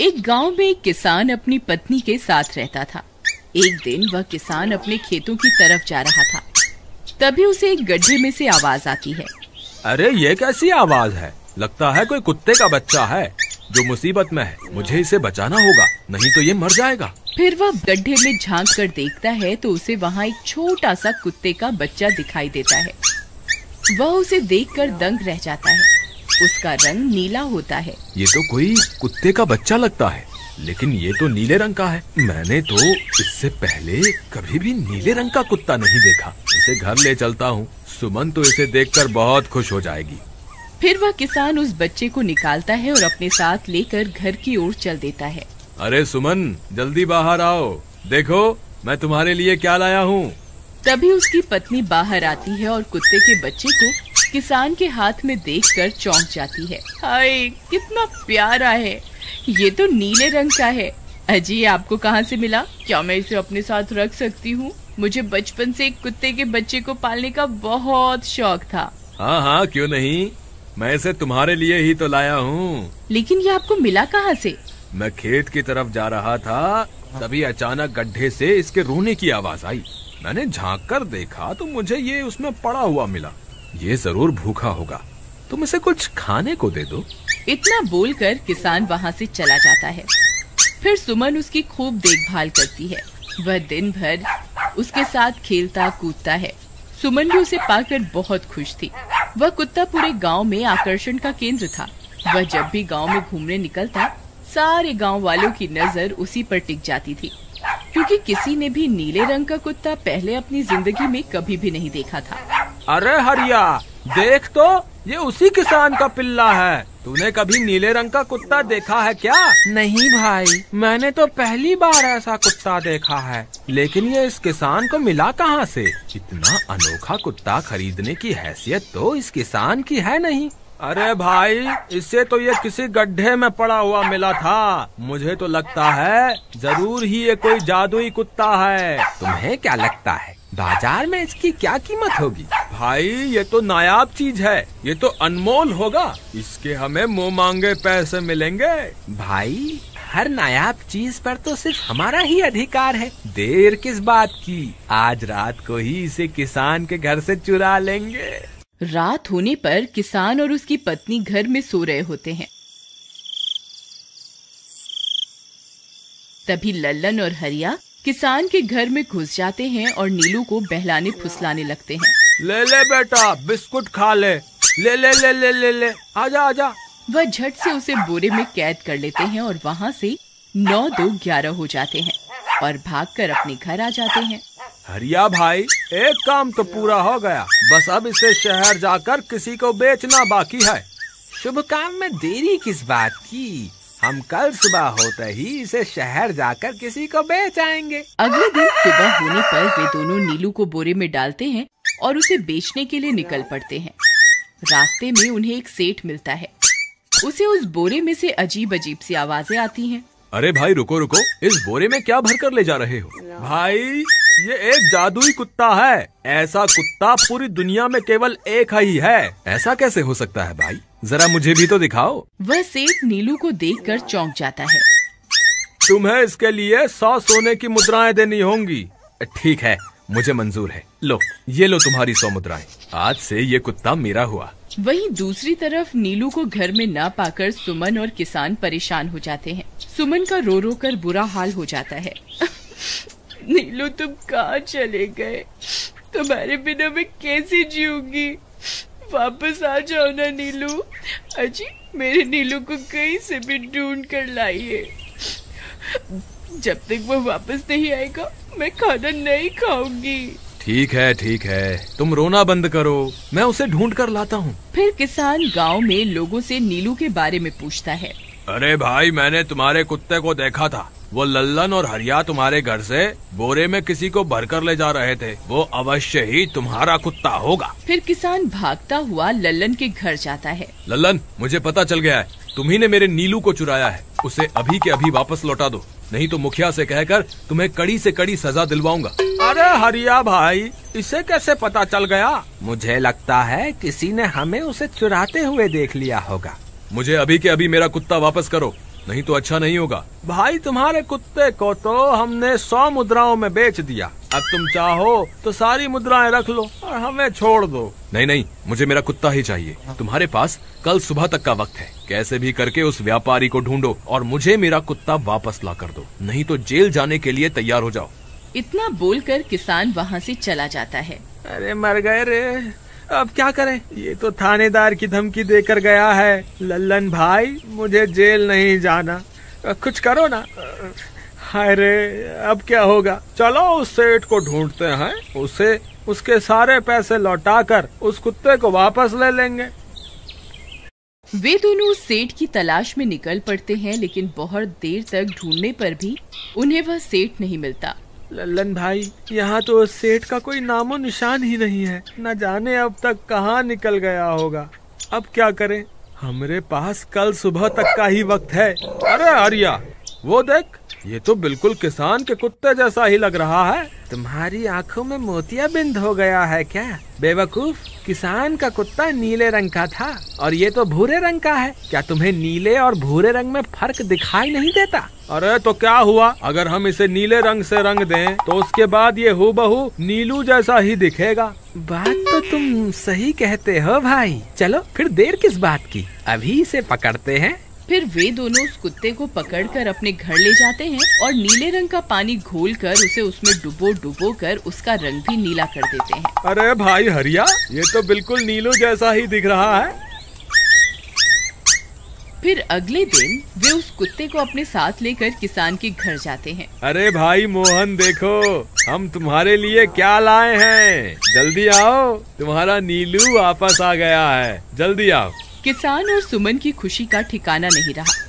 एक गांव में एक किसान अपनी पत्नी के साथ रहता था। एक दिन वह किसान अपने खेतों की तरफ जा रहा था। तभी उसे एक गड्ढे में से आवाज आती है। अरे ये कैसी आवाज है? लगता है कोई कुत्ते का बच्चा है जो मुसीबत में है। मुझे इसे बचाना होगा, नहीं तो ये मर जाएगा। फिर वह गड्ढे में झांक कर देखता है तो उसे वहाँ एक छोटा सा कुत्ते का बच्चा दिखाई देता है। वह उसे देखकर दंग रह जाता है। उसका रंग नीला होता है। ये तो कोई कुत्ते का बच्चा लगता है, लेकिन ये तो नीले रंग का है। मैंने तो इससे पहले कभी भी नीले रंग का कुत्ता नहीं देखा। इसे घर ले चलता हूँ। सुमन तो इसे देखकर बहुत खुश हो जाएगी। फिर वह किसान उस बच्चे को निकालता है और अपने साथ लेकर घर की ओर चल देता है। अरे सुमन, जल्दी बाहर आओ, देखो मैं तुम्हारे लिए क्या लाया हूँ। तभी उसकी पत्नी बाहर आती है और कुत्ते के बच्चे को किसान के हाथ में देखकर चौंक जाती है। हाय, कितना प्यारा है! ये तो नीले रंग का है। अजी, आपको कहाँ से मिला? क्या मैं इसे अपने साथ रख सकती हूँ? मुझे बचपन से एक कुत्ते के बच्चे को पालने का बहुत शौक था। हाँ हाँ, क्यों नहीं, मैं इसे तुम्हारे लिए ही तो लाया हूँ। लेकिन ये आपको मिला कहाँ से? मैं खेत की तरफ जा रहा था, तभी अचानक गड्ढे से इसके रोने की आवाज आई। मैंने झांक कर देखा तो मुझे ये उसमें पड़ा हुआ मिला। ये जरूर भूखा होगा, तुम इसे कुछ खाने को दे दो। इतना बोलकर किसान वहाँ से चला जाता है। फिर सुमन उसकी खूब देखभाल करती है। वह दिन भर उसके साथ खेलता कूदता है। सुमन भी उसे पाकर बहुत खुश थी। वह कुत्ता पूरे गांव में आकर्षण का केंद्र था। वह जब भी गांव में घूमने निकलता, सारे गांव वालों की नजर उसी पर टिक जाती थी, क्योंकि किसी ने भी नीले रंग का कुत्ता पहले अपनी जिंदगी में कभी भी नहीं देखा था। अरे हरिया, देख तो, ये उसी किसान का पिल्ला है। तूने कभी नीले रंग का कुत्ता देखा है क्या? नहीं भाई, मैंने तो पहली बार ऐसा कुत्ता देखा है। लेकिन ये इस किसान को मिला कहाँ से? इतना अनोखा कुत्ता खरीदने की हैसियत तो इस किसान की है नहीं। अरे भाई, इससे तो ये किसी गड्ढे में पड़ा हुआ मिला था। मुझे तो लगता है जरूर ही ये कोई जादुई कुत्ता है। तुम्हें क्या लगता है बाजार में इसकी क्या कीमत होगी? भाई, ये तो नायाब चीज है, ये तो अनमोल होगा। इसके हमें मुंह मांगे पैसे मिलेंगे। भाई, हर नायाब चीज पर तो सिर्फ हमारा ही अधिकार है। देर किस बात की, आज रात को ही इसे किसान के घर से चुरा लेंगे। रात होने पर किसान और उसकी पत्नी घर में सो रहे होते हैं। तभी लल्लन और हरिया किसान के घर में घुस जाते हैं और नीलू को बहलाने फुसलाने लगते हैं। ले ले बेटा, बिस्कुट खा ले। ले ले ले ले ले ले, आजा आजा। वह झट से उसे बोरे में कैद कर लेते हैं और वहाँ से 9-2-11 हो जाते हैं और भागकर अपने घर आ जाते हैं। हरिया भाई, एक काम तो पूरा हो गया, बस अब इसे शहर जाकर किसी को बेचना बाकी है। शुभ काम में देरी किस बात की? हम कल सुबह होते ही इसे शहर जाकर किसी को बेच आएंगे। अगले दिन सुबह होने पर वे दोनों नीलू को बोरे में डालते हैं और उसे बेचने के लिए निकल पड़ते हैं। रास्ते में उन्हें एक सेठ मिलता है। उसे उस बोरे में से अजीब अजीब सी आवाजें आती हैं। अरे भाई, रुको रुको, इस बोरे में क्या भरकर ले जा रहे हो? भाई, ये एक जादुई कुत्ता है। ऐसा कुत्ता पूरी दुनिया में केवल एक ही है। ऐसा कैसे हो सकता है भाई? जरा मुझे भी तो दिखाओ। वह सेठ नीलू को देखकर चौंक जाता है। तुम्हें इसके लिए 100 सोने की मुद्राएं देनी होंगी। ठीक है, मुझे मंजूर है। लो, ये लो तुम्हारी 100 मुद्राएं। आज से ये कुत्ता मेरा हुआ। वहीं दूसरी तरफ नीलू को घर में न पाकर सुमन और किसान परेशान हो जाते हैं। सुमन का रो रो कर बुरा हाल हो जाता है। नीलू, तुम कहाँ चले गए? तुम्हारे बिना मैं कैसे जीऊंगी? वापस आ जाओ ना नीलू। अजी, मेरे नीलू को कहीं से भी ढूंढ कर लाइए। जब तक वो वापस नहीं आएगा मैं खाना नहीं खाऊंगी। ठीक है, तुम रोना बंद करो, मैं उसे ढूंढ कर लाता हूँ। फिर किसान गांव में लोगों से नीलू के बारे में पूछता है। अरे भाई, मैंने तुम्हारे कुत्ते को देखा था। वो लल्लन और हरिया तुम्हारे घर से बोरे में किसी को भरकर ले जा रहे थे। वो अवश्य ही तुम्हारा कुत्ता होगा। फिर किसान भागता हुआ लल्लन के घर जाता है। लल्लन, मुझे पता चल गया है, तुम्ही ने मेरे नीलू को चुराया है। उसे अभी के अभी वापस लौटा दो, नहीं तो मुखिया से कहकर तुम्हें कड़ी से कड़ी सजा दिलवाऊंगा। अरे हरिया भाई, इसे कैसे पता चल गया? मुझे लगता है किसी ने हमें उसे चुराते हुए देख लिया होगा। मुझे अभी के अभी मेरा कुत्ता वापस करो, नहीं तो अच्छा नहीं होगा। भाई तुम्हारे कुत्ते को तो हमने 100 मुद्राओं में बेच दिया, अब तुम चाहो तो सारी मुद्राएं रख लो और हमें छोड़ दो। नहीं नहीं, मुझे मेरा कुत्ता ही चाहिए। तुम्हारे पास कल सुबह तक का वक्त है, कैसे भी करके उस व्यापारी को ढूंढो और मुझे मेरा कुत्ता वापस ला कर दो, नहीं तो जेल जाने के लिए तैयार हो जाओ। इतना बोलकर किसान वहाँ से चला जाता है। अरे मर गए रे, अब क्या करें, ये तो थानेदार की धमकी देकर गया है। लल्लन भाई मुझे जेल नहीं जाना, कुछ करो ना। हाय रे, अब क्या होगा। चलो उस सेठ को ढूंढते हैं, उसे उसके सारे पैसे लौटाकर उस कुत्ते को वापस ले लेंगे। वे दोनों उस सेठ की तलाश में निकल पड़ते हैं, लेकिन बहुत देर तक ढूंढने पर भी उन्हें वह सेठ नहीं मिलता। लल्लन भाई, यहाँ तो उस सेठ का कोई नामो निशान ही नहीं है, न जाने अब तक कहाँ निकल गया होगा। अब क्या करें, हमारे पास कल सुबह तक का ही वक्त है। अरे आर्या, वो देख, ये तो बिल्कुल किसान के कुत्ते जैसा ही लग रहा है। तुम्हारी आंखों में मोतियाबिंद हो गया है क्या बेवकूफ? किसान का कुत्ता नीले रंग का था और ये तो भूरे रंग का है। क्या तुम्हें नीले और भूरे रंग में फर्क दिखाई नहीं देता? अरे तो क्या हुआ, अगर हम इसे नीले रंग से रंग दें तो उसके बाद ये हूबहू नीलू जैसा ही दिखेगा। बात तो तुम सही कहते हो भाई, चलो फिर देर किस बात की, अभी इसे पकड़ते हैं। फिर वे दोनों उस कुत्ते को पकड़कर अपने घर ले जाते हैं और नीले रंग का पानी घोलकर उसे उसमें डुबो कर उसका रंग भी नीला कर देते हैं। अरे भाई हरिया, ये तो बिल्कुल नीलू जैसा ही दिख रहा है। फिर अगले दिन वे उस कुत्ते को अपने साथ लेकर किसान के घर जाते हैं। अरे भाई मोहन, देखो हम तुम्हारे लिए क्या लाए हैं, जल्दी आओ, तुम्हारा नीलू वापस आ गया है, जल्दी आओ। किसान और सुमन की खुशी का ठिकाना नहीं रहा।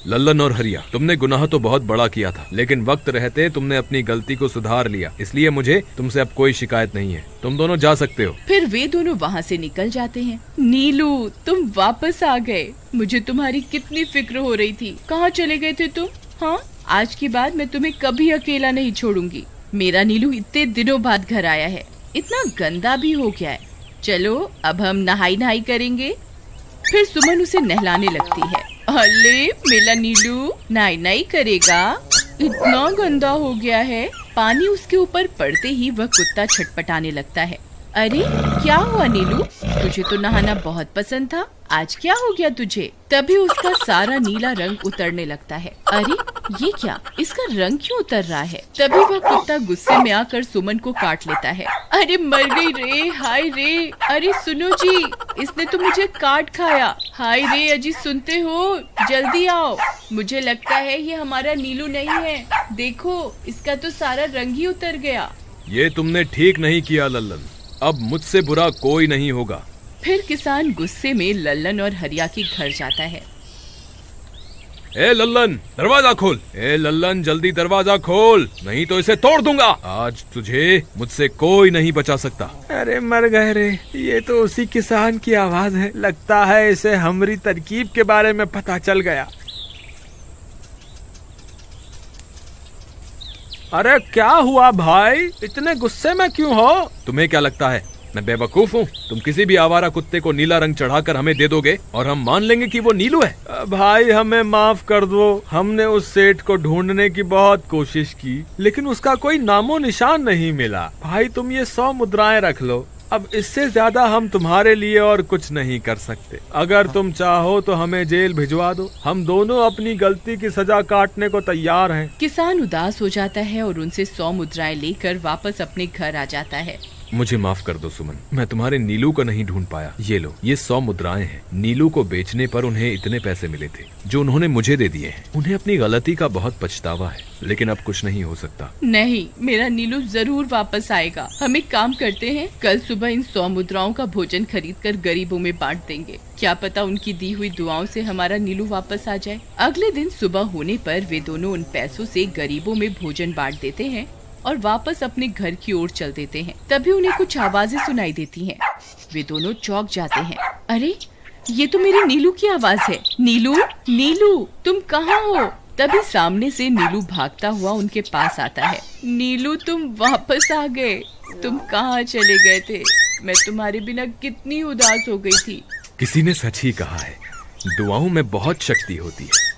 लल्लन और हरिया, तुमने गुनाह तो बहुत बड़ा किया था, लेकिन वक्त रहते तुमने अपनी गलती को सुधार लिया, इसलिए मुझे तुमसे अब कोई शिकायत नहीं है, तुम दोनों जा सकते हो। फिर वे दोनों वहाँ से निकल जाते हैं। नीलू, तुम वापस आ गए, मुझे तुम्हारी कितनी फिक्र हो रही थी। कहाँ चले गए थे तुम? हाँ, आज के बाद मैं तुम्हें कभी अकेला नहीं छोड़ूंगी। मेरा नीलू इतने दिनों बाद घर आया है, इतना गंदा भी हो गया है। चलो अब हम नहाई करेंगे। फिर सुमन उसे नहलाने लगती है। अले मेरा नीलू नहाई करेगा, इतना गंदा हो गया है। पानी उसके ऊपर पड़ते ही वह कुत्ता छटपटाने लगता है। अरे क्या हुआ नीलू, तुझे तो नहाना बहुत पसंद था, आज क्या हो गया तुझे? तभी उसका सारा नीला रंग उतरने लगता है। अरे ये क्या, इसका रंग क्यों उतर रहा है? तभी वह कुत्ता गुस्से में आकर सुमन को काट लेता है। अरे मर गई रे, हाय रे। अरे सुनो जी, इसने तो मुझे काट खाया। हाय रे अजी, सुनते हो? जल्दी आओ, मुझे लगता है ये हमारा नीलू नहीं है। देखो, इसका तो सारा रंग ही उतर गया। ये तुमने ठीक नहीं किया लल्लन, अब मुझसे बुरा कोई नहीं होगा। फिर किसान गुस्से में लल्लन और हरिया के घर जाता है। ए लल्लन, दरवाजा खोल। ए लल्लन, जल्दी दरवाजा खोल, नहीं तो इसे तोड़ दूंगा। आज तुझे मुझसे कोई नहीं बचा सकता। अरे मर गए रे, ये तो उसी किसान की आवाज है, लगता है इसे हमारी तरकीब के बारे में पता चल गया। अरे क्या हुआ भाई, इतने गुस्से में क्यों हो? तुम्हें क्या लगता है मैं बेवकूफ हूँ? तुम किसी भी आवारा कुत्ते को नीला रंग चढ़ाकर हमें दे दोगे और हम मान लेंगे कि वो नीलू है? भाई हमें माफ कर दो, हमने उस सेठ को ढूंढने की बहुत कोशिश की, लेकिन उसका कोई नामो निशान नहीं मिला। भाई तुम ये 100 मुद्राएं रख लो, अब इससे ज्यादा हम तुम्हारे लिए और कुछ नहीं कर सकते। अगर तुम चाहो तो हमें जेल भिजवा दो, हम दोनों अपनी गलती की सजा काटने को तैयार हैं। किसान उदास हो जाता है और उनसे 100 मुद्राएं लेकर वापस अपने घर आ जाता है। मुझे माफ कर दो सुमन, मैं तुम्हारे नीलू को नहीं ढूंढ पाया। ये लो, ये 100 मुद्राएं हैं। नीलू को बेचने पर उन्हें इतने पैसे मिले थे जो उन्होंने मुझे दे दिए हैं। उन्हें अपनी गलती का बहुत पछतावा है, लेकिन अब कुछ नहीं हो सकता। नहीं, मेरा नीलू जरूर वापस आएगा। हम एक काम करते हैं, कल सुबह इन 100 मुद्राओं का भोजन खरीदकर गरीबों में बांट देंगे। क्या पता उनकी दी हुई दुआओं से हमारा नीलू वापस आ जाए। अगले दिन सुबह होने पर वे दोनों उन पैसों से गरीबों में भोजन बांट देते हैं और वापस अपने घर की ओर चल देते हैं। तभी उन्हें कुछ आवाजें सुनाई देती हैं। वे दोनों चौंक जाते हैं। अरे ये तो मेरे नीलू की आवाज है। नीलू, नीलू तुम कहाँ हो? तभी सामने से नीलू भागता हुआ उनके पास आता है। नीलू तुम वापस आ गए, तुम कहाँ चले गए थे? मैं तुम्हारे बिना कितनी उदास हो गई थी। किसी ने सच ही कहा है, दुआओं में बहुत शक्ति होती है।